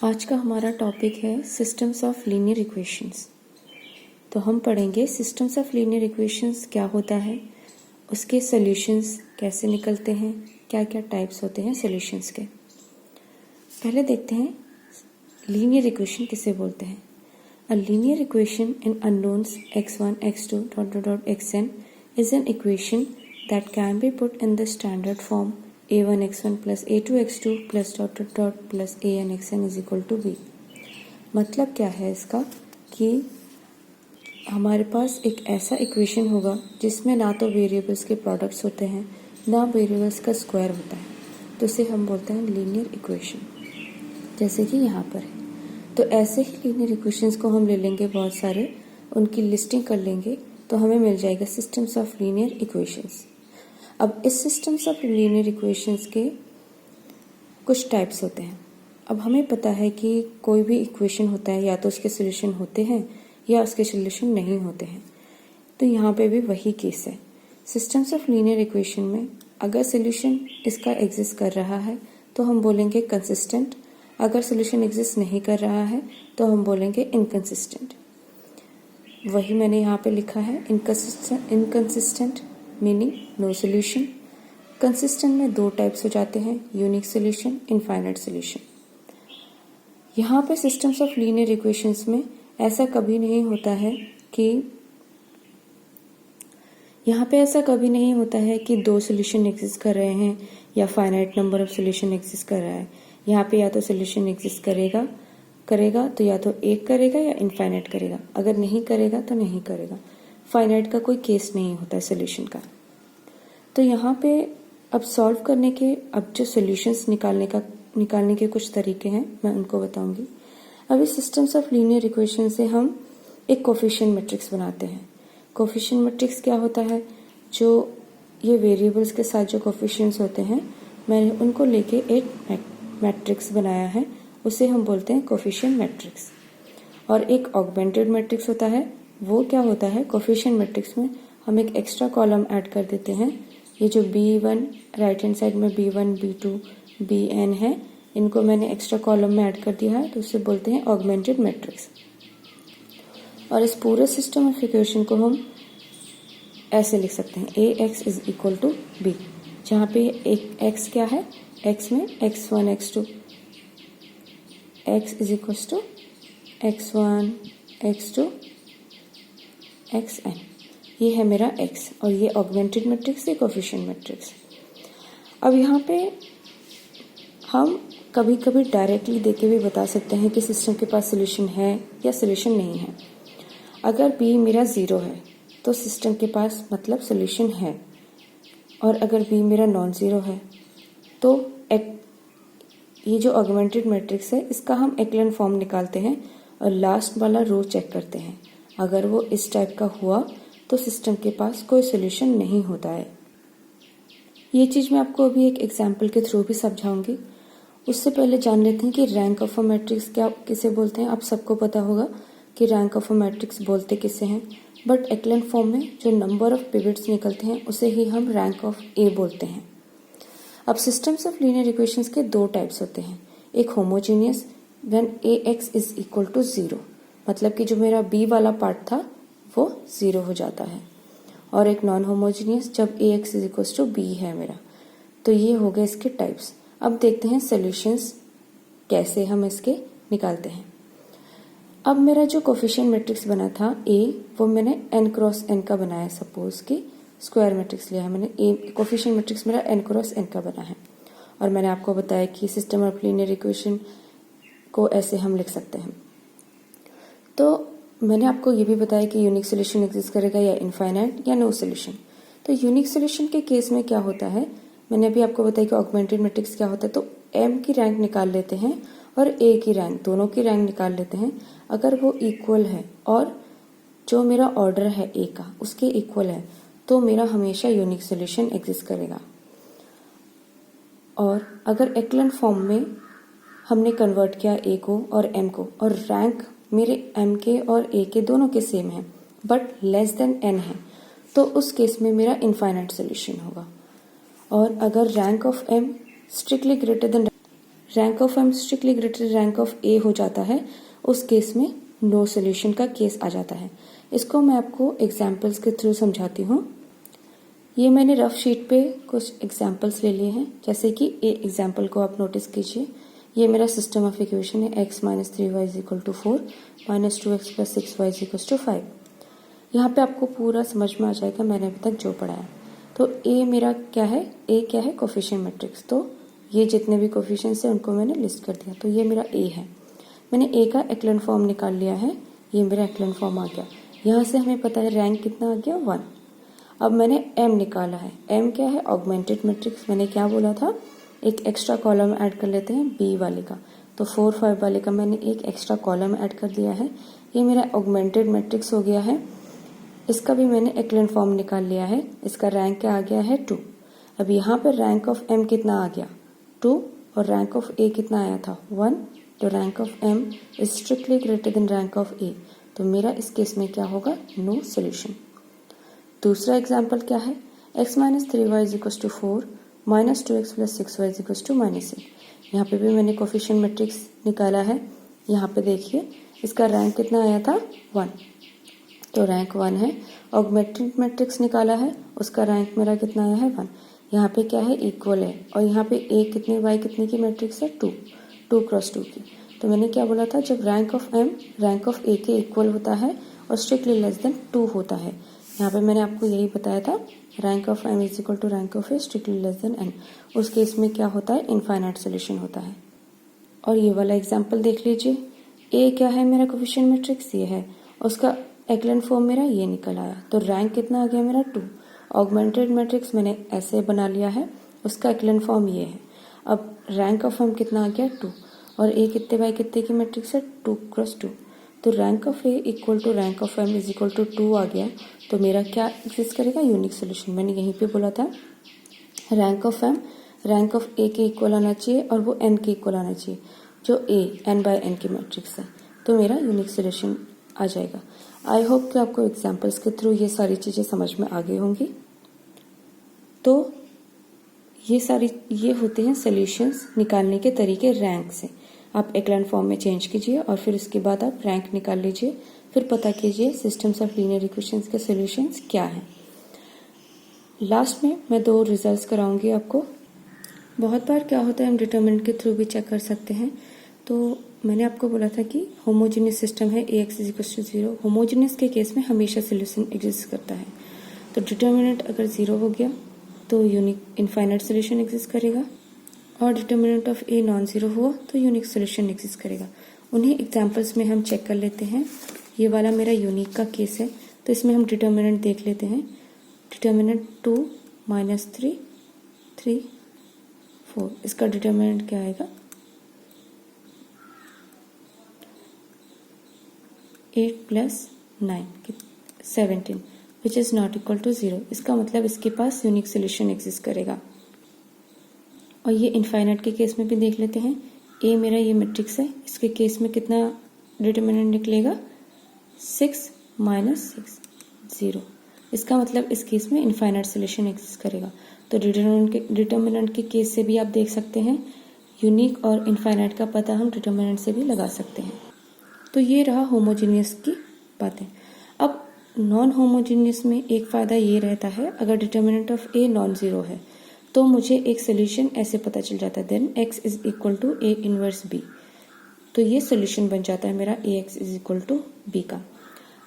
आज का हमारा टॉपिक है सिस्टम्स ऑफ लीनियर इक्वेशंस। तो हम पढ़ेंगे सिस्टम्स ऑफ लीनियर इक्वेशंस क्या होता है, उसके सॉल्यूशंस कैसे निकलते हैं, क्या क्या टाइप्स होते हैं सॉल्यूशंस के। पहले देखते हैं लीनियर इक्वेशन किसे बोलते हैं। A linear equation in unknowns x1 x2 xn is an equation that can be put in the standard form a1 x1 plus a2 x2 plus plus an xn is equal to b। मतलब क्या है इसका कि हमारे पास एक ऐसा equation होगा जिसमें ना तो वेरिएबल्स के प्रोडक्ट्स होते हैं ना वेरिएबल्स का स्क्वायर होता है, तो इसे हम बोलते हैं लीनियर इक्वेशन, जैसे कि यहाँ पर है। तो ऐसे ही लीनियर इक्वेशंस को हम ले लेंगे बहुत सारे, उनकी लिस्टिंग कर लेंगे तो हमें मिल जाएगा सिस्टम्स ऑफ लीनियर इक्वेशंस। अब इस सिस्टम्स ऑफ लीनियर इक्वेशंस के कुछ टाइप्स होते हैं। अब हमें पता है कि कोई भी इक्वेशन होता है या तो उसके सॉल्यूशन होते हैं या उसके सॉल्यूशन नहीं होते हैं, तो यहाँ पे भी वही केस है। सिस्टम्स ऑफ लीनियर इक्वेशन में अगर सॉल्यूशन इसका एग्जिस्ट कर रहा है तो हम बोलेंगे कंसिस्टेंट, अगर सॉल्यूशन एग्जिस्ट नहीं कर रहा है तो हम बोलेंगे इनकंसिस्टेंट। वही मैंने यहाँ पे लिखा है, inconsistent meaning no solution. Consistent में दो टाइप्स हो जाते हैं, यूनिक सॉल्यूशन, इनफाइनाइट सॉल्यूशन। यहाँ पे सिस्टम्स ऑफ लीनियर इक्वेशंस में ऐसा कभी नहीं होता है कि दो सॉल्यूशन एग्जिस्ट कर रहे हैं या finite number of solution exist कर रहा है। यहाँ पे या तो सॉल्यूशन एग्जिस्ट करेगा तो या तो एक करेगा या इनफाइनाइट करेगा, अगर नहीं करेगा तो नहीं करेगा। फाइनाइट का कोई केस नहीं होता है सॉल्यूशन का। तो यहाँ पे अब सॉल्व करने के जो सॉल्यूशंस निकालने के कुछ तरीके हैं, मैं उनको बताऊंगी। अब इस सिस्टम्स ऑफ लीनियर इक्वेशन से हम एक कोफिशिएंट मैट्रिक्स बनाते हैं। कोफिशिएंट मैट्रिक्स क्या होता है, जो ये वेरिएबल्स के साथ जो कोफिशिएंट्स होते हैं मैंने उनको लेके एक मैट्रिक्स बनाया है, उसे हम बोलते हैं कोफिशिएंट मैट्रिक्स। और एक ऑगमेंटेड मैट्रिक्स होता है, वो क्या होता है, कोफिशिएंट मैट्रिक्स में हम एक एक्स्ट्रा कॉलम ऐड कर देते हैं। ये जो b1 राइट हैंड साइड में b1 b2 bn है, इनको मैंने एक्स्ट्रा कॉलम में ऐड कर दिया है, तो उसे बोलते हैं ऑगमेंटेड मैट्रिक्स। और इस पूरे सिस्टम ऑफ इक्वेशन को हम ऐसे लिख सकते हैं ax is equal to b, जहाँ पे एक x क्या है, x में x1 x2, x is equal to x1 x2 xn, ये है मेरा x और ये ऑगमेंटेड मैट्रिक्स, ये कोफिशिएंट मैट्रिक्स। अब यहाँ पे हम कभी कभी डायरेक्टली देके भी बता सकते हैं कि सिस्टम के पास सॉल्यूशन है या सॉल्यूशन नहीं है। अगर b मेरा 0 है तो सिस्टम के पास मतलब सॉल्यूशन है, और अगर b मेरा नॉन ज़ीरो है तो ये जो ऑगमेंटेड मैट्रिक्स है इसका हम एक्लन फॉर्म निकालते हैं और लास्ट वाला रो चेक करते हैं। अगर वो इस टाइप का हुआ तो सिस्टम के पास कोई सॉल्यूशन नहीं होता है। ये चीज़ मैं आपको अभी एक एग्जाम्पल के थ्रू भी समझाऊंगी। उससे पहले जान लेते हैं कि रैंक ऑफ अ मैट्रिक्स किसे बोलते हैं। आप सबको पता होगा कि रैंक ऑफ अ मैट्रिक्स बोलते किसे हैं, बट एक्लन फॉर्म में जो नंबर ऑफ पिवट्स निकलते हैं उसे ही हम रैंक ऑफ ए बोलते हैं। अब सिस्टम्स ऑफ लीनियर इक्वेशंस के दो टाइप्स होते हैं, एक homogeneous when ax is equal to 0, मतलब कि जो मेरा b वाला पार्ट था वो 0 हो जाता है, और एक नॉन होमोजीनियस जब ax is equal to b है मेरा। तो ये हो गए इसके टाइप्स। अब देखते हैं सॉल्यूशंस कैसे हम इसके निकालते हैं। अब मेरा जो कोफिशिएंट मैट्रिक्स बना था a, वो मैंने n क्रॉस n का बनाया। सपोज कि स्क्वायर मैट्रिक्स लिया है मैंने, a कोफिशिएंट मैट्रिक्स मेरा n क्रॉस n का बना है, और मैंने आपको बताया कि सिस्टम ऑफ लीनियर इक्वेशन को ऐसे हम लिख सकते हैं। तो मैंने आपको ये भी बताया कि यूनिक सॉल्यूशन एग्जिस्ट करेगा या इनफाइनाइट या नो सॉल्यूशन। तो यूनिक सॉल्यूशन के केस में क्या होता है, मैंने अभी आपको बताया कि ऑगमेंटेड मैट्रिक्स क्या होता है। तो m की रैंक निकाल लेते हैं और a की रैंक, दोनों की रैंक निकाल लेते हैं। अगर वो इक्वल है और जो मेरा ऑर्डर है a का उसके इक्वल है तो मेरा हमेशा यूनिक सॉल्यूशन एग्जिस्ट करेगा। और अगर एक्लन फॉर्म में हमने कन्वर्ट किया a को और m को, और रैंक मेरे m के और a के दोनों के सेम है बट लेस देन n है, तो उस केस में मेरा इनफाइनाइट सॉल्यूशन होगा। और अगर rank of m strictly greater than rank of M strictly greater rank of A हो जाता है, उस केस में नो सोल्यूशन का केस आ जाता है। इसको मैं आपको एग्जाम्पल्स के थ्रू समझाती हूँ। ये मैंने रफ शीट पे कुछ एग्जाम्पल्स ले लिए हैं, जैसे कि ए एग्जाम्पल को आप नोटिस कीजिए। ये मेरा सिस्टम ऑफ इक्वेशन है, x minus 3y is equal to 4 minus 2x plus 6y is equal to 5। यहाँ पे आपको पूरा समझ में आ जाएगा मैंने अभी तक जो पढ़ाया। तो ए मेरा क्या है, ए क्या है, कोफिशिएंट मैट्रिक्स। तो ये जितने भी कोफिशिएंट्स हैं उनको मैंने लिस्ट कर दिया। तो ये मेरा ए है, मैंने ए का एक्लन फॉर्म निकाल लिया है, ये मेरा एक्लन फॉर्म आ गया। यहाँ से हमें पता है रैंक कितना आ गया, 1। अब मैंने एम निकाला है, एम क्या है, ऑगमेंटेड मैट्रिक्स। मैंने क्या बोला था, एक एक्स्ट्रा कॉलम ऐड कर लेते हैं बी वाले का। तो 4 5 वाले का मैंने एक एक्स्ट्रा कॉलम ऐड कर दिया है। ये मेरा ऑगमेंटेड मैट्रिक्स हो गया है। इसका भी मैंने एक्लन फॉर्म निकाल लिया है। इसका रैंक क्या आ गया है, 2। अब यहाँ पर रैंक ऑफ एम कितना आ गया, 2, और रैंक ऑफ ए कितना आया था, 1। तो rank of M is strictly greater than rank of A. तो मेरा इस केस में क्या होगा, नो सोल्यूशन। दूसरा एग्जाम्पल क्या है, x minus 3y is equal to 4 minus 2x plus 6y is equal to minus 8। यहाँ पे भी मैंने कोफिशिएंट मैट्रिक्स निकाला है। यहाँ पे देखिए इसका रैंक कितना आया था, 1। तो रैंक 1 है। ऑगमेंटेड मैट्रिक्स निकाला है, उसका रैंक मेरा कितना आया है, 1। यहाँ पे क्या है, इक्वल है, और यहाँ पे ए कितने वाई कितने की मैट्रिक्स है, 2 2 क्रॉस 2 की। तो मैंने क्या बोला था, जब rank of M rank of A के इक्वल होता है और स्ट्रिक्टली लेस देन 2 होता है। यहाँ पे मैंने आपको यही बताया था, rank of M is equal to rank of A strictly less than N. उस केस में क्या होता है, इनफाइनाइट सोल्यूशन होता है। और ये वाला एग्जाम्पल देख लीजिए, ए क्या है मेरा कोफिशिएंट मैट्रिक्स, ये है, उसका एक्लन फॉर्म मेरा ये निकल आया। तो रैंक कितना आ गया मेरा, 2। ऑगमेंटेड मैट्रिक्स मैंने ऐसे बना लिया है, उसका एक्लन फॉर्म ये है। अब रैंक ऑफ एम कितना आ गया, 2, और ए कितने बाई कितने की मैट्रिक्स है, 2 क्रॉस 2। तो rank of A equal to rank of M is equal to 2 आ गया। तो मेरा क्या एग्जिस्ट करेगा, यूनिक सोल्यूशन। मैंने यहीं पे बोला था rank of M rank of A के इक्वल आना चाहिए, और वो एन के इक्वल आना चाहिए, जो ए एन बाय एन की मैट्रिक्स है। तो मेरा यूनिक सोल्यूशन आ जाएगा। आई होप कि आपको एग्जाम्पल्स के थ्रू ये सारी चीज़ें समझ में आ गई होंगी। तो ये होते हैं सॉल्यूशंस निकालने के तरीके रैंक से। आप एक्लन फॉर्म में चेंज कीजिए और फिर उसके बाद आप रैंक निकाल लीजिए, फिर पता कीजिए सिस्टम्स ऑफ लीनियर इक्वेशंस के सॉल्यूशंस क्या हैं। लास्ट में मैं 2 रिजल्ट्स कराऊंगी आपको। बहुत बार क्या होता है, हम डिटरमिनेंट के थ्रू भी चेक कर सकते हैं। तो मैंने आपको बोला था कि होमोजेनियस सिस्टम है, Ax is equal to 0। Homogeneous के केस में हमेशा सोल्यूशन एग्जिस्ट करता है। तो डिटरमिनेंट अगर 0 हो गया तो यूनिक इनफाइनाइट सोल्यूशन एग्जिस्ट करेगा, और determinant of a non zero हुआ तो यूनिक सोल्यूशन एग्जिस्ट करेगा। उन्हीं एग्जाम्पल्स में हम चेक कर लेते हैं। ये वाला मेरा यूनिक का केस है, तो इसमें हम डिटरमिनेंट देख लेते हैं। डिटरमिनेंट 2 माइनस 3 3 4, इसका डिटरमिनेंट क्या आएगा, 8 plus 9 17 which is not equal to 0। इसका मतलब इसके पास यूनिक सोल्यूशन एग्जिस्ट करेगा। और ये इनफाइनाइट के केस में भी देख लेते हैं। ए मेरा ये मैट्रिक्स है, इसके केस में कितना डिटरमिनेंट निकलेगा, 6 माइनस 6 0। इसका मतलब इस केस में इनफाइनाइट सोल्यूशन एग्जिस्ट करेगा। तो डिटरमिनेंट के केस से भी आप देख सकते हैं, यूनिक और इनफाइनाइट का पता हम डिटरमिनेंट से भी लगा सकते हैं। तो ये रहा होमोजीनियस की बातें। अब नॉन होमोजीनियस में एक फ़ायदा ये रहता है, अगर determinant of a non zero है तो मुझे एक सोल्यूशन ऐसे पता चल जाता है, then x is equal to A inverse b। तो ये सोल्यूशन बन जाता है मेरा ax is equal to b का।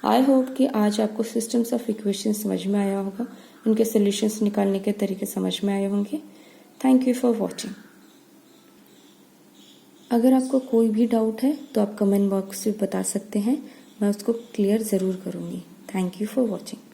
आई होप कि आज आपको सिस्टम्स ऑफ इक्वेशन समझ में आया होगा, इनके सोल्यूशंस निकालने के तरीके समझ में आए होंगे। Thank you for watching. अगर आपको कोई भी डाउट है तो आप कमेंट बॉक्स में बता सकते हैं, मैं उसको क्लियर ज़रूर करूँगी। Thank you for watching.